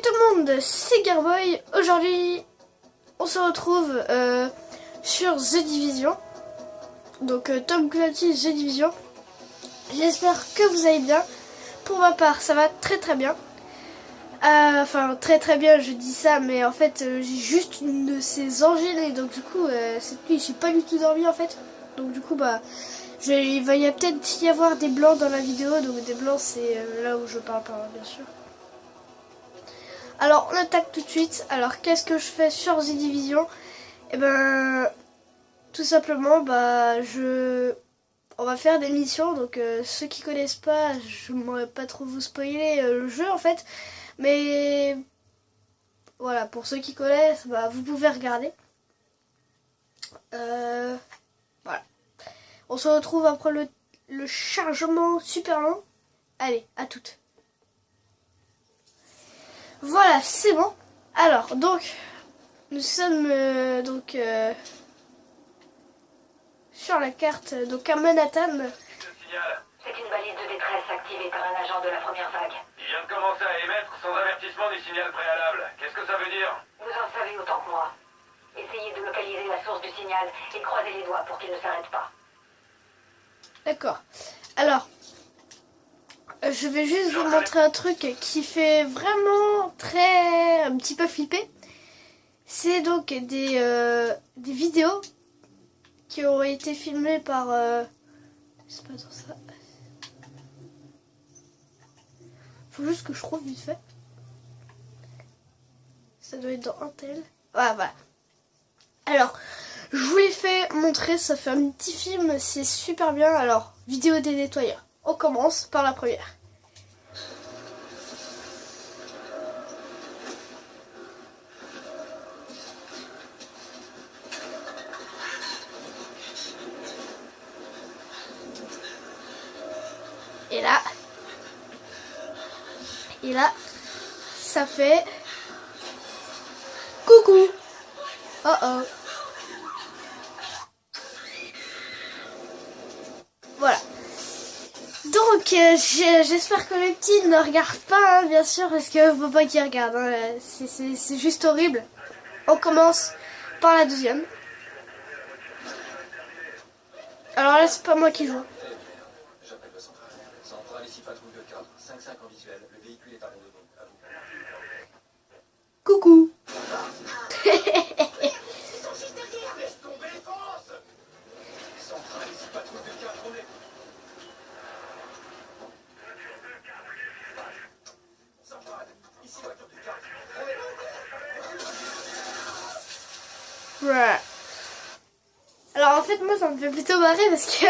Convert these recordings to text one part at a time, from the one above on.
tout le monde, c'est Garboy. Aujourd'hui, on se retrouve sur The Division. Donc Tom Clancy The Division. J'espère que vous allez bien. Pour ma part, ça va très très bien. Enfin, très très bien, je dis ça, mais en fait, j'ai juste une de ces angines et donc du coup, cette nuit, j'ai pas du tout dormi en fait. Donc du coup, bah, il va peut-être y avoir des blancs dans la vidéo. Donc des blancs, c'est là où je parle pas, bien sûr. Alors, on attaque tout de suite. Alors, qu'est-ce que je fais sur The Division? Eh ben, tout simplement, bah, on va faire des missions. Donc, ceux qui connaissent pas, je ne pas trop vous spoiler le jeu en fait. Mais voilà, pour ceux qui connaissent, bah, vous pouvez regarder. Voilà. On se retrouve après le chargement super long. Allez, à toutes. Voilà, c'est bon. Alors, donc, nous sommes sur la carte, donc à Manhattan. C'est une balise de détresse activée par un agent de la première vague. Il vient de commencer à émettre sans avertissement des signaux préalables. Qu'est-ce que ça veut dire? Vous en savez autant que moi. Essayez de localiser la source du signal et croisez les doigts pour qu'il ne s'arrête pas. D'accord. Alors, je vais juste vous montrer un truc qui fait vraiment un petit peu flipper. C'est donc des vidéos qui ont été filmées par... c'est pas dans ça. Faut juste que je trouve vite fait. Ça doit être dans un tel. Ah, voilà. Alors, je vous l'ai fait montrer, ça fait un petit film, c'est super bien. Alors, vidéo des nettoyeurs. On commence par la première. Et là, ça fait coucou. Oh oh. Voilà. Donc, j'espère que les petits ne regardent pas, hein, bien sûr, parce que faut pas qu'ils regardent. Hein, c'est juste horrible. On commence par la deuxième. Alors là, c'est pas moi qui joue. J'appelle le central. Central, ici patrouille de cadre. 5-5 en visuel. Le véhicule est abandonné. À vous. Coucou. Laisse tomber, fonce! Central, ici patrouille de cadre. On est... Central, ici voiture de cadre. On est... Ouais. Alors en fait, moi, ça me fait plutôt marrer parce que...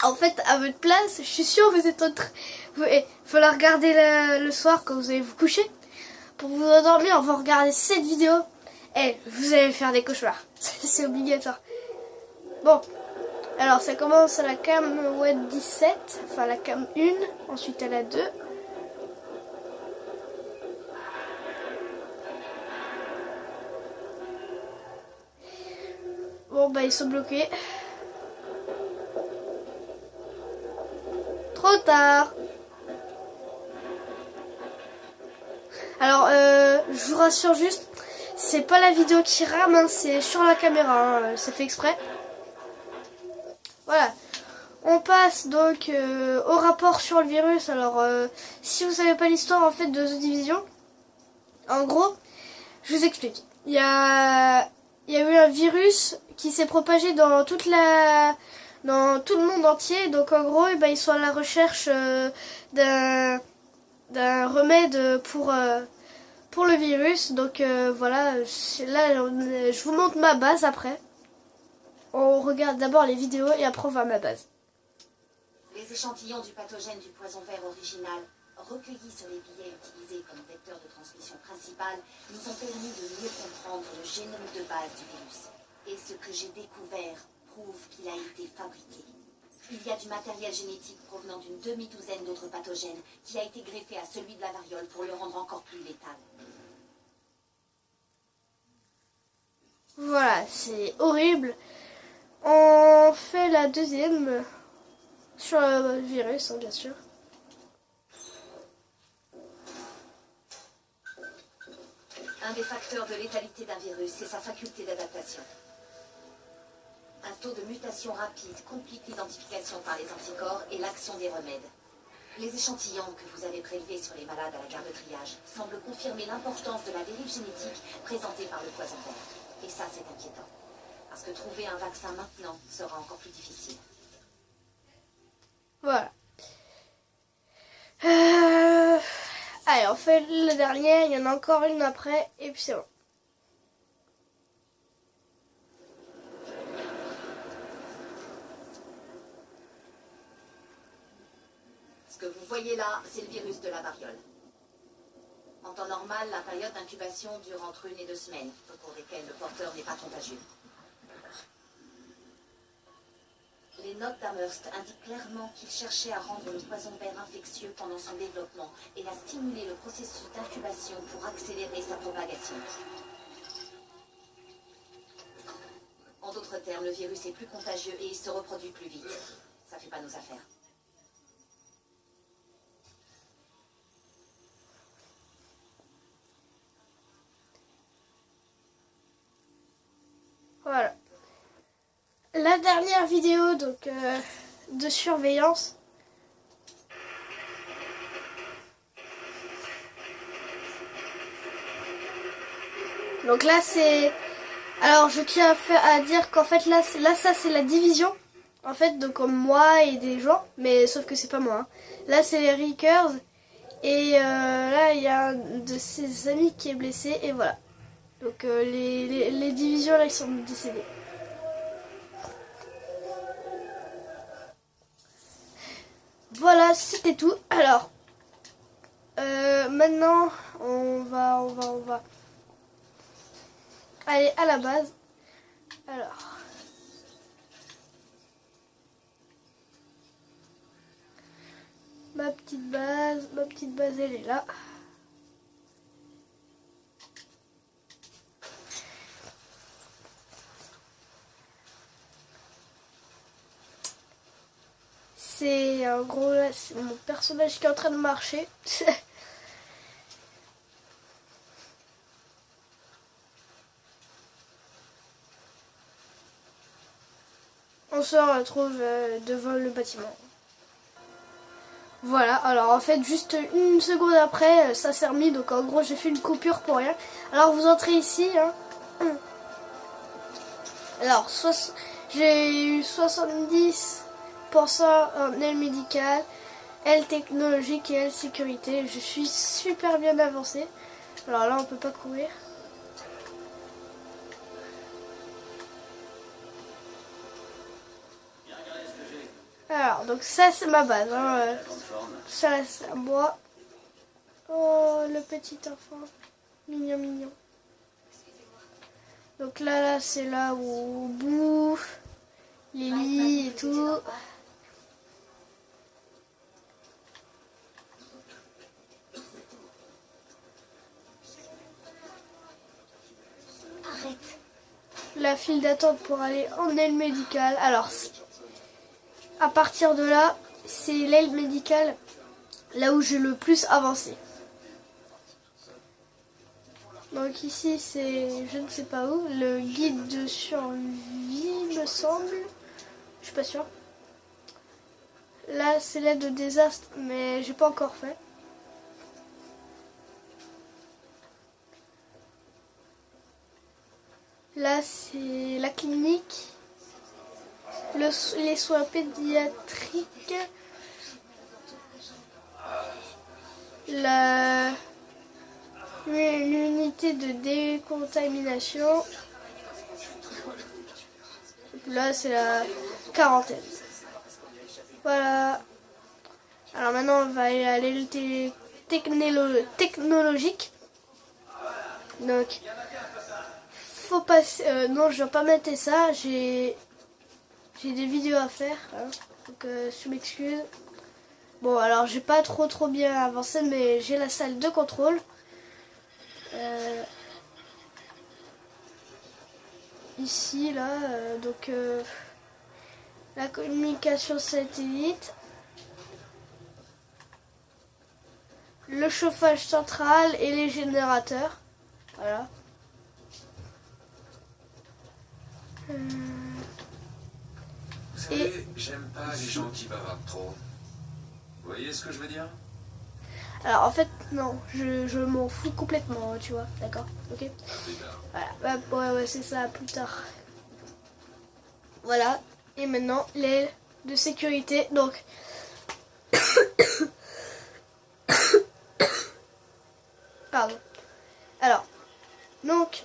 En fait, à votre place, je suis sûre que vous êtes en train... Il faut la regarder le soir quand vous allez vous coucher. Pour vous endormir, on va regarder cette vidéo. Et vous allez faire des cauchemars. C'est obligatoire. Bon. Alors, ça commence à la cam 17. Enfin, la cam 1. Ensuite, à la 2. Bon, bah, ils sont bloqués. Trop tard. Alors, je vous rassure juste, c'est pas la vidéo qui rame, hein, c'est sur la caméra, hein, c'est fait exprès. Voilà. On passe donc au rapport sur le virus. Alors, si vous savez pas l'histoire en fait de The Division, en gros, je vous explique. Il y a eu un virus qui s'est propagé dans tout le monde entier. Donc en gros, ils sont à la recherche d'un remède pour le virus. Donc voilà, là je vous montre ma base après. On regarde d'abord les vidéos et après on va à ma base. Les échantillons du pathogène du poison vert original, recueillis sur les billets utilisés comme vecteur de transmission principal, nous ont permis de mieux comprendre le génome de base du virus. Et ce que j'ai découvert prouve qu'il a été fabriqué. Il y a du matériel génétique provenant d'une demi-douzaine d'autres pathogènes qui a été greffé à celui de la variole pour le rendre encore plus létal. Voilà, c'est horrible. On fait la deuxième sur le virus, hein, bien sûr. des facteurs de létalité d'un virus, c'est sa faculté d'adaptation. Un taux de mutation rapide complique l'identification par les anticorps et l'action des remèdes. Les échantillons que vous avez prélevés sur les malades à la gare de triage semblent confirmer l'importance de la dérive génétique présentée par le poison vert. Et ça, c'est inquiétant. Parce que trouver un vaccin maintenant sera encore plus difficile. Voilà. Allez, on fait la dernière. Il y en a encore une après. Et puis c'est bon. Ce que vous voyez là, c'est le virus de la variole. En temps normal, la période d'incubation dure entre 1 et 2 semaines, au cours desquelles le porteur n'est pas contagieux. Les notes d'Amherst indiquent clairement qu'il cherchait à rendre le poison vert infectieux pendant son développement et à stimuler le processus d'incubation pour accélérer sa propagation. En d'autres termes, le virus est plus contagieux et il se reproduit plus vite. Ça fait pas nos affaires. Voilà. La dernière vidéo donc de surveillance. Donc là c'est... Alors je tiens à dire qu'en fait là ça c'est la division. En fait donc comme moi et des gens. Mais sauf que c'est pas moi. Hein. Là c'est les Rickers. Et là il y a un de ses amis qui est blessé. Et voilà. Donc les divisions là ils sont décédés. Voilà, c'était tout. Alors, maintenant, on va aller à la base. Alors, ma petite base, elle est là. C'est en gros là, c'est mon personnage qui est en train de marcher. On se retrouve devant le bâtiment. Voilà, alors en fait juste une seconde après ça s'est remis, donc en gros j'ai fait une coupure pour rien. Alors vous entrez ici, hein. Alors j'ai eu 70% en aile médicale, aile technologique et aile sécurité. Je suis super bien avancée. Alors là on peut pas courir. Alors donc ça c'est ma base, hein. Ça là c'est à moi. Oh le petit enfant, mignon mignon. Donc là c'est là où on bouffe, les lits et tout. La file d'attente pour aller en aile médicale. Alors, à partir de là, c'est l'aile médicale, là où j'ai le plus avancé. Donc ici, c'est, je ne sais pas où, le guide de survie, me semble. Je suis pas sûre. Là, c'est l'aide au désastre, mais j'ai pas encore fait. Là, c'est la clinique, les soins pédiatriques, l'unité de décontamination. Là, c'est la quarantaine. Voilà. Alors maintenant, on va aller à l'aile technologique. Donc... faut passer. Non, je vais pas mettre ça. J'ai des vidéos à faire. Hein, donc, je m'excuse. Bon, alors, j'ai pas trop bien avancé, mais j'ai la salle de contrôle. Ici, là. Donc, la communication satellite. Le chauffage central et les générateurs. Voilà. Vous savez, j'aime pas les gens qui bavardent trop. Vous voyez ce que je veux dire? Alors en fait, non, je m'en fous complètement, tu vois, d'accord? Ok? Plus tard. Voilà, bah, ouais, c'est ça, plus tard. Voilà, et maintenant, l'aile de sécurité, donc... Pardon. Alors, donc...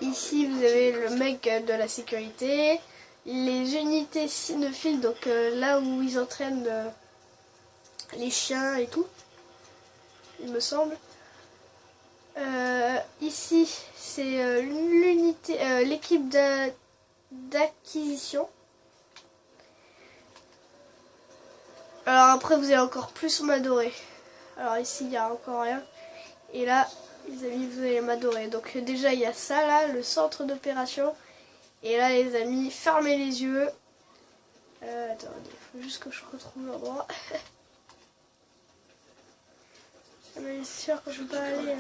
Ici, vous avez le mec de la sécurité, les unités cynophiles, donc là où ils entraînent les chiens et tout, il me semble. Ici, c'est l'unité, l'équipe d'acquisition. Alors après, vous allez encore plus m'adorer. Alors ici, il n'y a encore rien. Et là, les amis, vous allez m'adorer. Donc déjà, il y a ça là, le centre d'opération. Et là, les amis, fermez les yeux. Attendez, il faut juste que je retrouve l'endroit. Mais c'est sûr que je peux pas aller.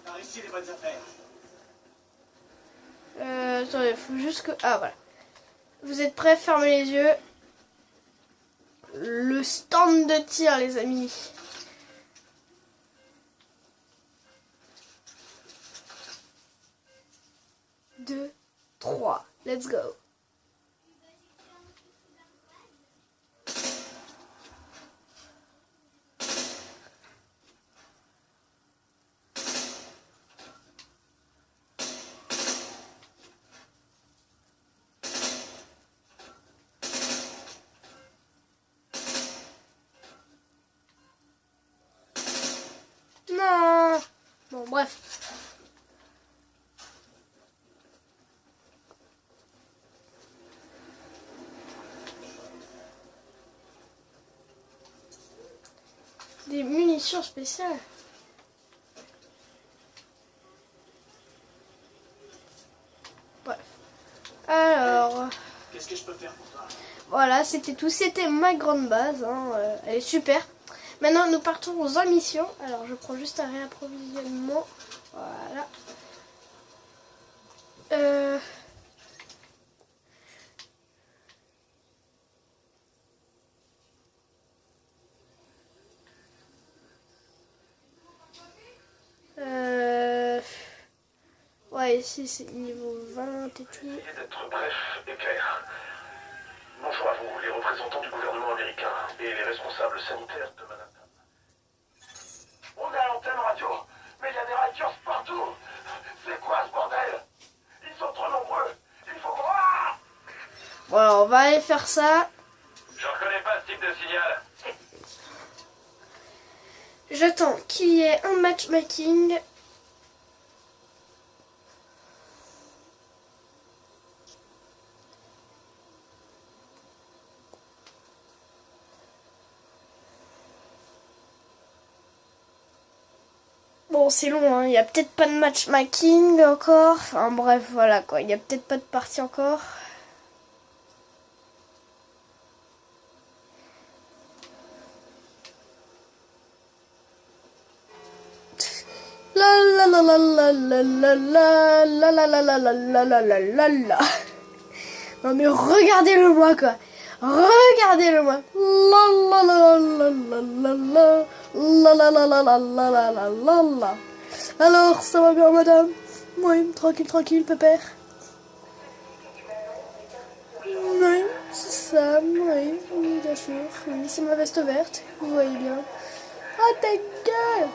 Par ici les bonnes affaires. Attendez, il faut juste que... Ah, voilà. Vous êtes prêts? Fermez les yeux. Le stand de tir, les amis. Deux, 3, let's go. Non. Bon, bref. Des munitions spéciales. Bref. Alors... Qu'est-ce que je peux faire pour toi? Voilà, c'était tout. C'était ma grande base. Hein. Elle est super. Maintenant, nous partons en mission. Alors, je prends juste un réapprovisionnement. Voilà. Ouais, ici c'est niveau 20 et tout. Essayez d'être bref et clair. Bonjour à vous, les représentants du gouvernement américain et les responsables sanitaires de Manhattan. On est à l'antenne radio, mais il y a des Rikers partout. C'est quoi ce bordel? Ils sont trop nombreux. Il faut croire. Bon, alors, on va aller faire ça. Je reconnais pas ce type de signal. J'attends qu'il y ait un matchmaking. Bon, c'est long, hein. Il n'y a peut-être pas de matchmaking encore. Enfin bref, voilà quoi. Il n'y a peut-être pas de partie encore. La la la la la la la la la la la la la la la la la. Non mais regardez-le moi quoi. Regardez-le moi. La la la la la la la. La la la la la la la la la la. Alors, ça va bien madame? Oui, tranquille, tranquille, pépère. Oui, c'est ça, oui, oui, bien sûr. Oui, c'est ma veste verte, vous voyez bien. Ah, ta gueule!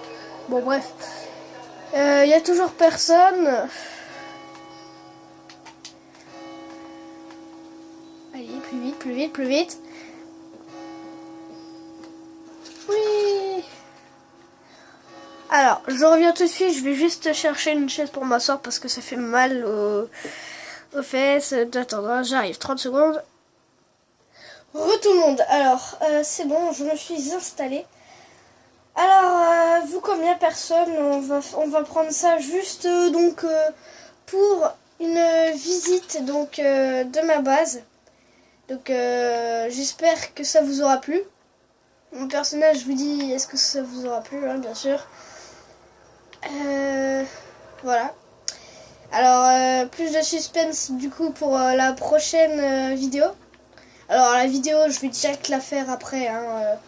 Bon, bref. Y a toujours personne. Allez, plus vite, plus vite, plus vite. Oui. Alors, je reviens tout de suite. Je vais juste chercher une chaise pour m'asseoir parce que ça fait mal aux fesses. Attends, j'arrive. 30 secondes. Tout le monde. Alors, c'est bon, je me suis installée. Alors, vous combien de personnes? On va prendre ça juste pour une visite donc de ma base. Donc j'espère que ça vous aura plu. Mon personnage, je vous dis, est-ce que ça vous aura plu, hein, bien sûr. Voilà. Alors, plus de suspense du coup pour la prochaine vidéo. Alors la vidéo, je vais direct la faire après. Hein,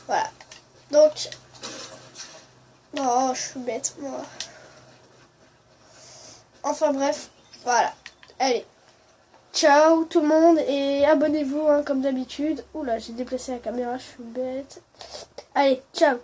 voilà. Donc, oh, je suis bête, moi. Enfin bref, voilà. Allez. Ciao tout le monde et abonnez-vous hein, comme d'habitude. Oula, j'ai déplacé la caméra, je suis bête. Allez, ciao.